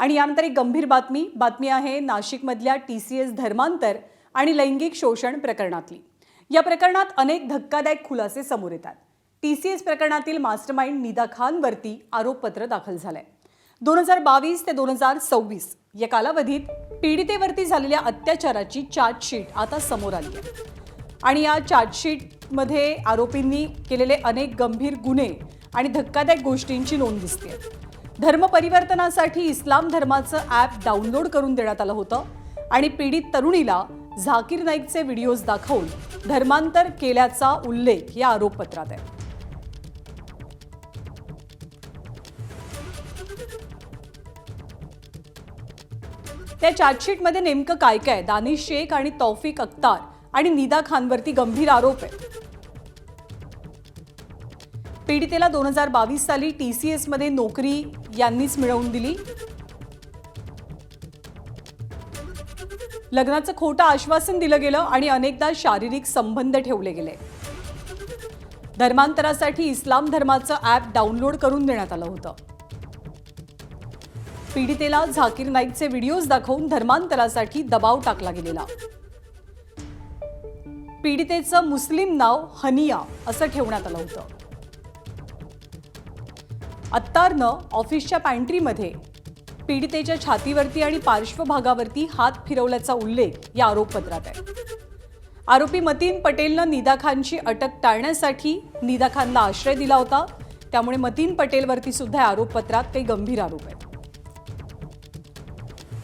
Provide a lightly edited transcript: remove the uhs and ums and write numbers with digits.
आणि यानंतर एक गंभीर बातमी आहे नाशिकमधल्या TCS धर्मांतर आणि लैंगिक शोषण प्रकरणातली। या प्रकरणात अनेक धक्कादायक खुलासे समोर येतात। TCS प्रकरणातील मास्टरमाइंड निदा खानवरती आरोपपत्र दाखल झालंय। 2022 ते 2026 या कालावधीत पीडितेवरती झालेल्या अत्याचाराची चार्जशीट आता समोर आली आहे आणि या चार्जशीटमध्ये आरोपींनी केलेले अनेक गंभीर गुन्हे आणि धक्कादायक गोष्टींची नोंद दिसते। धर्म परिवर्तनासाठी इस्लाम धर्माचं ॲप डाउनलोड करून देण्यात आलं होतं आणि पीडित तरुणीला झाकीर नाईकचे व्हिडिओज दाखवून धर्मांतर केल्याचा उल्लेख या आरोपपत्रात आहे। त्या चार्जशीटमध्ये नेमकं काय दानिश शेख आणि तौफिक अख्तार आणि निदा खानवरती गंभीर आरोप आहे। पीडितेला 2022 साली TCS मध्ये नोकरी यांनीच मिळवून दिली। लग्नाचं खोटं आश्वासन दिलं गेलं आणि अनेकदा शारीरिक संबंध ठेवले गेले। धर्मांतरासाठी इस्लाम धर्माचं ॲप डाउनलोड करून देण्यात आलं होतं। पीडितेला झाकीर नाईकचे व्हिडिओज दाखवून धर्मांतरासाठी दबाव टाकला गेलेला। पीडितेचं मुस्लिम नाव हनिया असं ठेवण्यात आलं होतं। अत्तारनं ऑफिसच्या पॅन्ट्रीमध्ये पीडितेच्या छातीवरती आणि पार्श्वभागावरती हात फिरवल्याचा उल्लेख या आरोपपत्रात आहे। आरोपी मतीन पटेलनं निदा खानची अटक टाळण्यासाठी निदा खानला आश्रय दिला होता, त्यामुळे मतीन पटेलवरती सुद्धा आरोपपत्रात काही गंभीर आरोप आहेत।